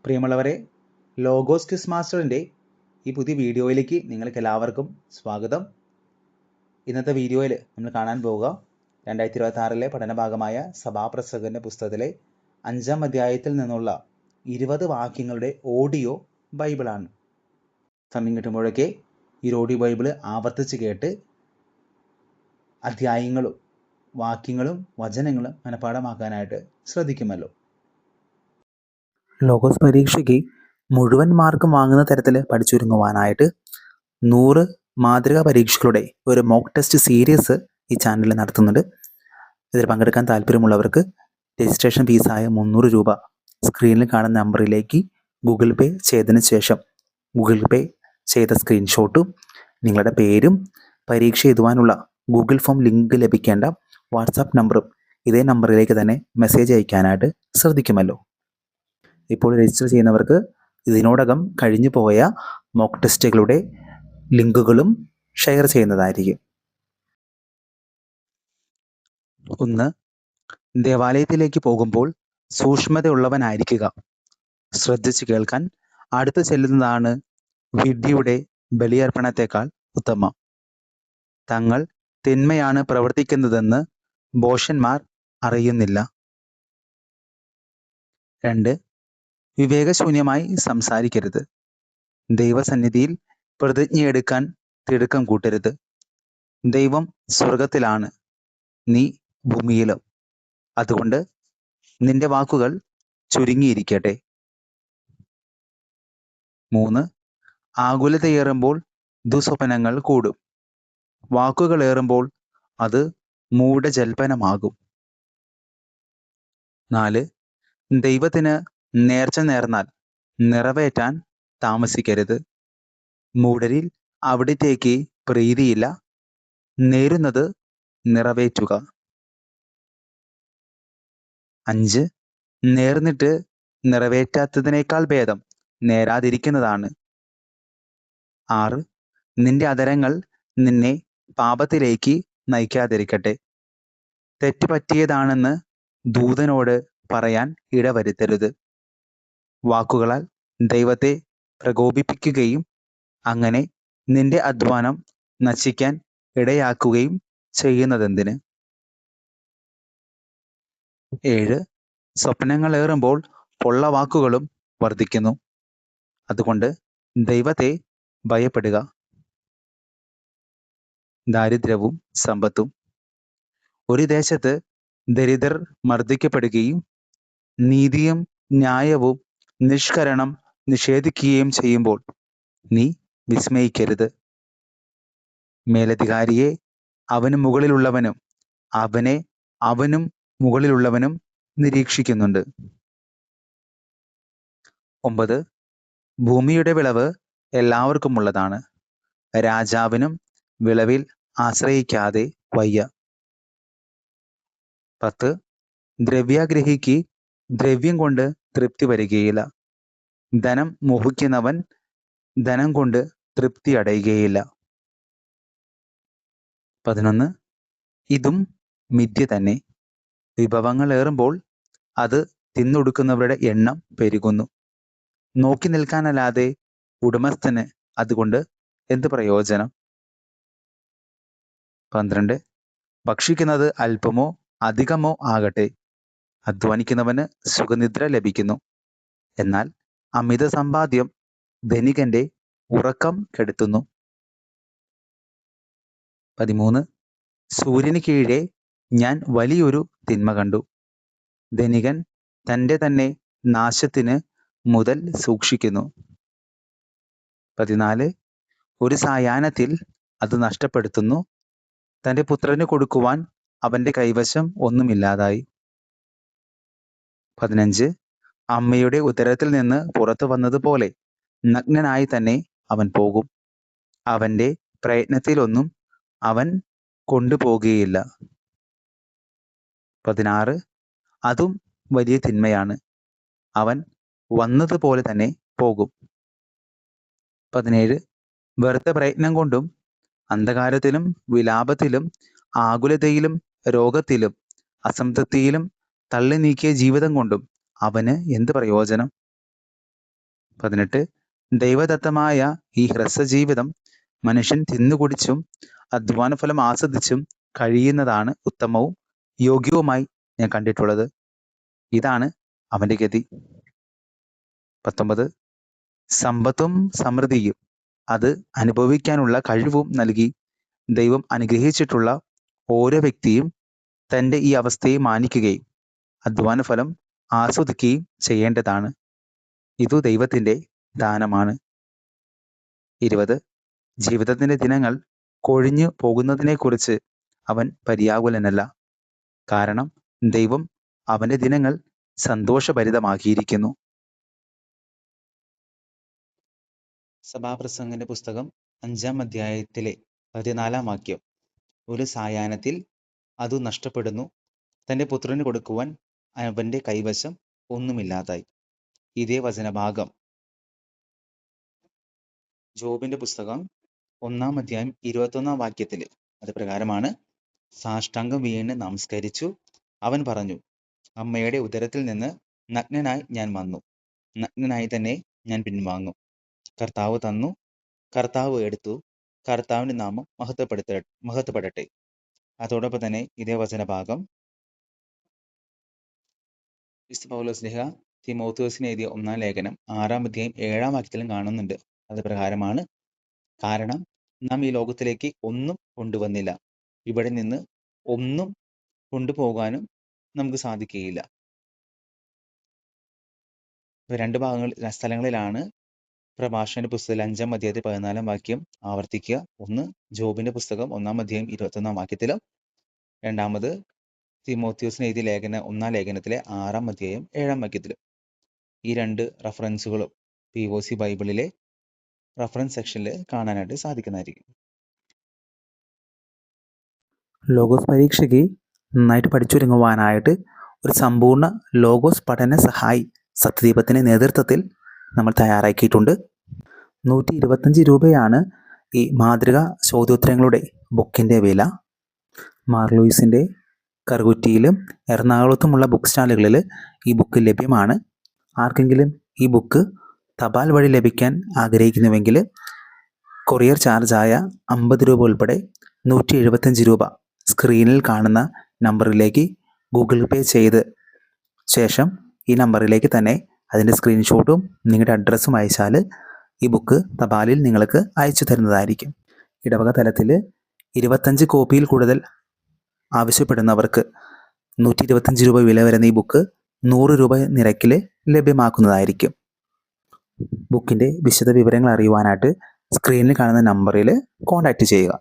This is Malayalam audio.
പ്രിയമുള്ളവരെ, ലോഗോസ് ക്വിസ് മാസ്റ്ററിൻ്റെ ഈ പുതിയ വീഡിയോയിലേക്ക് നിങ്ങൾക്ക് എല്ലാവർക്കും സ്വാഗതം. ഇന്നത്തെ വീഡിയോയിൽ നമ്മൾ കാണാൻ പോവുക 2026 പഠനഭാഗമായ സഭാപ്രസംഗൻ്റെ പുസ്തകത്തിലെ 5-ാം അധ്യായത്തിൽ നിന്നുള്ള 20 വാക്യങ്ങളുടെ ഓഡിയോ ബൈബിളാണ്. സമയം കിട്ടുമ്പോഴൊക്കെ ഈ ഓഡിയോ ബൈബിൾ ആവർത്തിച്ച് കേട്ട് അധ്യായങ്ങളും വാക്യങ്ങളും വചനങ്ങളും മനഃപ്പാഠമാക്കാനായിട്ട് ശ്രദ്ധിക്കുമല്ലോ. ലോഗോസ് പരീക്ഷയ്ക്ക് മുഴുവൻ മാർക്കും വാങ്ങുന്ന തരത്തിൽ പഠിച്ചൊരുങ്ങുവാനായിട്ട് 100 മാതൃകാ പരീക്ഷകളുടെ ഒരു മോക്ക് ടെസ്റ്റ് സീരീസ് ഈ ചാനലിൽ നടത്തുന്നുണ്ട്. ഇതിൽ പങ്കെടുക്കാൻ താല്പര്യമുള്ളവർക്ക് രജിസ്ട്രേഷൻ ഫീസായ 300 രൂപ സ്ക്രീനിൽ കാണുന്ന നമ്പറിലേക്ക് ഗൂഗിൾ പേ ചെയ്തതിന് ശേഷം ഗൂഗിൾ പേ ചെയ്ത സ്ക്രീൻഷോട്ടും നിങ്ങളുടെ പേരും പരീക്ഷ എഴുതുവാനുള്ള ഗൂഗിൾ ഫോം ലിങ്ക് ലഭിക്കേണ്ട വാട്സാപ്പ് നമ്പറും ഇതേ നമ്പറിലേക്ക് തന്നെ മെസ്സേജ് അയക്കാനായിട്ട് ശ്രദ്ധിക്കുമല്ലോ. ഇപ്പോൾ രജിസ്റ്റർ ചെയ്യുന്നവർക്ക് ഇതിനോടകം കഴിഞ്ഞു പോയ മോക്ക് ടെസ്റ്റുകളുടെ ലിങ്കുകളും ഷെയർ ചെയ്യുന്നതായിരിക്കും. 1. ദേവാലയത്തിലേക്ക് പോകുമ്പോൾ സൂക്ഷ്മതയുള്ളവനായിരിക്കുക. ശ്രദ്ധിച്ചു കേൾക്കാൻ അടുത്ത് ചെല്ലുന്നതാണ് വിഡ്ഢിയുടെ ബലിയർപ്പണത്തെക്കാൾ ഉത്തമം. തങ്ങൾ തിന്മയാണ് പ്രവർത്തിക്കുന്നതെന്ന് ഭോഷന്മാർ അറിയുന്നില്ല. 2. വിവേകശൂന്യമായി സംസാരിക്കരുത്. ദൈവസന്നിധിയിൽ പ്രതിജ്ഞയെടുക്കാൻ തിടുക്കം കൂട്ടരുത്. ദൈവം സ്വർഗത്തിലാണ്, നീ ഭൂമിയിലും. അതുകൊണ്ട് നിന്റെ വാക്കുകൾ ചുരുങ്ങിയിരിക്കട്ടെ. 3. ആകുലതയേറുമ്പോൾ ദുസ്വപ്നങ്ങൾ കൂടും. വാക്കുകളേറുമ്പോൾ അത് മൂഢജൽപ്പനമാകും. 4. ദൈവത്തിന് നേർച്ച നേർന്നാൽ നിറവേറ്റാൻ താമസിക്കരുത്. മൂഢരിൽ അവിടത്തേക്ക് പ്രീതിയില്ല. നേരുന്നത് നിറവേറ്റുക. 5. നേർന്നിട്ട് നിറവേറ്റാത്തതിനേക്കാൾ ഭേദം നേരാതിരിക്കുന്നതാണ്. 6. നിന്റെ അധരങ്ങൾ നിന്നെ പാപത്തിലേക്ക് നയിക്കാതിരിക്കട്ടെ. തെറ്റ് പറ്റിയതാണെന്ന് ദൂതനോട് പറയാൻ ഇടവരുത്തരുത്. വാക്കുകളാൽ ദൈവത്തെ പ്രകോപിപ്പിക്കുകയും അങ്ങനെ നിന്റെ അധ്വാനം നശിക്കാൻ ഇടയാക്കുകയും ചെയ്യുന്നതെന്തിന്? 7. സ്വപ്നങ്ങളേറുമ്പോൾ പൊള്ള വാക്കുകളും വർദ്ധിക്കുന്നു. അതുകൊണ്ട് ദൈവത്തെ ഭയപ്പെടുക. ദാരിദ്ര്യവും സമ്പത്തും. ഒരു ദേശത്ത് ദരിദ്രർ മർദ്ദിക്കപ്പെടുകയും നീതിയും ന്യായവും നിഷ്കരണം നിഷേധിക്കുകയും ചെയ്യുമ്പോൾ നീ വിസ്മയിക്കരുത്. മേലധികാരിയെ അവന് മുകളിലുള്ളവനും അവനെ അവനും മുകളിലുള്ളവനും നിരീക്ഷിക്കുന്നുണ്ട്. 9. ഭൂമിയുടെ വിളവ് എല്ലാവർക്കും ഉള്ളതാണ്. രാജാവിനും വിളവിൽ ആശ്രയിക്കാതെ വയ്യ. 10. ദ്രവ്യാഗ്രഹിക്ക് ദ്രവ്യം കൊണ്ട് തൃപ്തി വരികയില്ല. ധനം മോഹിക്കുന്നവൻ ധനം കൊണ്ട് തൃപ്തി അടയുകയില്ല. 11. ഇതും മിഥ്യ തന്നെ. വിഭവങ്ങൾ ഏറുമ്പോൾ അത് തിന്നൊടുക്കുന്നവരുടെ എണ്ണം പെരുകുന്നു. നോക്കി നിൽക്കാനല്ലാതെ ഉടമസ്ഥന് അതുകൊണ്ട് എന്ത് പ്രയോജനം? 12. ഭക്ഷിക്കുന്നത് അല്പമോ അധികമോ ആകട്ടെ, അധ്വാനിക്കുന്നവന് സുഖനിദ്ര ലഭിക്കുന്നു. എന്നാൽ അമിത സമ്പാദ്യം ധനികന്റെ ഉറക്കം കെടുത്തുന്നു. 13. സൂര്യന് കീഴെ ഞാൻ വലിയൊരു തിന്മ കണ്ടു. ധനികൻ തൻ്റെ തന്നെ നാശത്തിന് മുതൽ സൂക്ഷിക്കുന്നു. 14. ഒരു സായാഹ്നത്തിൽ അത് നഷ്ടപ്പെടുത്തുന്നു. തൻ്റെ പുത്രന് കൊടുക്കുവാൻ അവൻ്റെ കൈവശം ഒന്നുമില്ലാതായി. 15. അമ്മയുടെ ഉദരത്തിൽ നിന്ന് പുറത്തു വന്നതുപോലെ നഗ്നനായി തന്നെ അവൻ പോകും. അവൻ്റെ പ്രയത്നത്തിലൊന്നും അവൻ കൊണ്ടുപോകുകയില്ല. 16. അതും വലിയ തിന്മയാണ്. അവൻ വന്നതുപോലെ തന്നെ പോകും. 17. വെറുതെ പ്രയത്നം കൊണ്ടും അന്ധകാരത്തിലും വിലാപത്തിലും ആകുലതയിലും രോഗത്തിലും അസംതൃപ്തിയിലും തള്ളി നീക്കിയ ജീവിതം കൊണ്ടും അവന് എന്ത് പ്രയോജനം? 18 ദൈവദത്തമായ ഈ ഹ്രസ്വജീവിതം മനുഷ്യൻ തിന്നുകുടിച്ചും അധ്വാനഫലം ആസ്വദിച്ചും കഴിയുന്നതാണ് ഉത്തമവും യോഗ്യവുമായി ഞാൻ കണ്ടിട്ടുള്ളത്. ഇതാണ് അവന്റെ ഗതി. 19 സമ്പത്തും സമൃദ്ധിയും അത് അനുഭവിക്കാനുള്ള കഴിവും നൽകി ദൈവം അനുഗ്രഹിച്ചിട്ടുള്ള ഓരോ വ്യക്തിയും തൻ്റെ ഈ അവസ്ഥയെ മാനിക്കുകയും അധ്വാനഫലം ആസ്വദിക്കുകയും ചെയ്യേണ്ടതാണ്. ഇതു ദൈവത്തിൻ്റെ ദാനമാണ്. 20 ജീവിതത്തിൻ്റെ ദിനങ്ങൾ കൊഴിഞ്ഞു പോകുന്നതിനെക്കുറിച്ച് അവൻ പര്യാകുലനല്ല. കാരണം ദൈവം അവൻ്റെ ദിനങ്ങൾ സന്തോഷഭരിതമാക്കിയിരിക്കുന്നു. സഭാപ്രസംഗന്റെ പുസ്തകം 5-ാം അധ്യായത്തിലെ 14-ാം വാക്യം. ഒരു സായാഹ്നത്തിൽ അതു നഷ്ടപ്പെടുന്നു, തൻ്റെ പുത്രന് കൊടുക്കുവാൻ അവന്റെ കൈവശം ഒന്നുമില്ലാതായി. ഇതേ വചനഭാഗം ജോബിന്റെ പുസ്തകം 1-ാം അധ്യായം 21-ാം വാക്യത്തില് അത് പ്രകാരമാണ്. സാഷ്ടാംഗം വീണ് നമസ്കരിച്ചു. അവൻ പറഞ്ഞു, അമ്മയുടെ ഉദരത്തിൽ നിന്ന് നഗ്നനായി ഞാൻ വന്നു, നഗ്നനായി തന്നെ ഞാൻ പിൻവാങ്ങും. കർത്താവ് തന്നു, കർത്താവ് എടുത്തു, കർത്താവിന്റെ നാമം മഹത്വപ്പെടട്ടെ. അതോടൊപ്പം തന്നെ ഇതേ വചനഭാഗം വിശുദ്ധ പൗലോസ്ലീഹ തിമോഥെയോസിന് എഴുതിയ 1-ാം ലേഖനം 6-ാം അധ്യായം 7-ാം വാക്യത്തിലും കാണുന്നുണ്ട്. അത് പ്രകാരമാണ്. കാരണം നാം ഈ ലോകത്തിലേക്ക് ഒന്നും കൊണ്ടുവന്നില്ല, ഇവിടെ നിന്ന് ഒന്നും കൊണ്ടുപോകാനും നമുക്ക് സാധിക്കുകയില്ല. രണ്ട് സ്ഥലങ്ങളിലാണ് പ്രഭാഷണന്റെ പുസ്തകത്തിൽ 5-ാം അധ്യായത്തിൽ 14-ാം വാക്യം ആവർത്തിക്കുക. ഒന്ന് ജോബിന്റെ പുസ്തകം 1-ാം അധ്യായം 21-ാം വാക്യത്തിലും, രണ്ടാമത് തിമോഥെയോസിന് എഴുതിയ 1-ാം ലേഖനത്തിലെ 6-ാം അധ്യായം 7-ാം വാക്യത്തിലും. ഈ രണ്ട് റഫറൻസുകളും POC ബൈബിളിലെ റഫറൻസ് സെക്ഷനിൽ കാണാനായിട്ട് സാധിക്കുന്നതായിരിക്കും. ലോഗോസ് പരീക്ഷയ്ക്ക് നന്നായിട്ട് പഠിച്ചൊരുങ്ങുവാനായിട്ട് ഒരു സമ്പൂർണ്ണ ലോഗോസ് പഠന സഹായി സത്യദീപത്തിൻ്റെ നേതൃത്വത്തിൽ നമ്മൾ തയ്യാറാക്കിയിട്ടുണ്ട്. 125 രൂപയാണ് ഈ മാതൃക ചോദ്യോത്തരങ്ങളുടെ ബുക്കിൻ്റെ വില. മാർലൂയിസിൻ്റെ കറുകുറ്റിയിലും എറണാകുളത്തുമുള്ള ബുക്ക് സ്റ്റാളുകളിൽ ഈ ബുക്ക് ലഭ്യമാണ്. ആർക്കെങ്കിലും ഈ ബുക്ക് തപാൽ വഴി ലഭിക്കാൻ ആഗ്രഹിക്കുന്നുവെങ്കിൽ കൊറിയർ ചാർജായ 50 രൂപ ഉൾപ്പെടെ 175 രൂപ സ്ക്രീനിൽ കാണുന്ന നമ്പറിലേക്ക് ഗൂഗിൾ പേ ചെയ്ത് ശേഷം ഈ നമ്പറിലേക്ക് തന്നെ അതിൻ്റെ സ്ക്രീൻഷോട്ടും നിങ്ങളുടെ അഡ്രസ്സും അയച്ചാൽ ഈ ബുക്ക് തപാലിൽ നിങ്ങൾക്ക് അയച്ചു തരുന്നതായിരിക്കും. ഇടവക തലത്തിൽ 25 കോപ്പിയിൽ കൂടുതൽ ആവശ്യപ്പെടുന്നവർക്ക് 125 രൂപ വില വരുന്ന ഈ ബുക്ക് 100 രൂപ നിരക്കിൽ ലഭ്യമാക്കുന്നതായിരിക്കും. ബുക്കിൻ്റെ വിശദ വിവരങ്ങൾ അറിയുവാനായിട്ട് സ്ക്രീനിൽ കാണുന്ന നമ്പറിൽ കോൺടാക്റ്റ് ചെയ്യുക.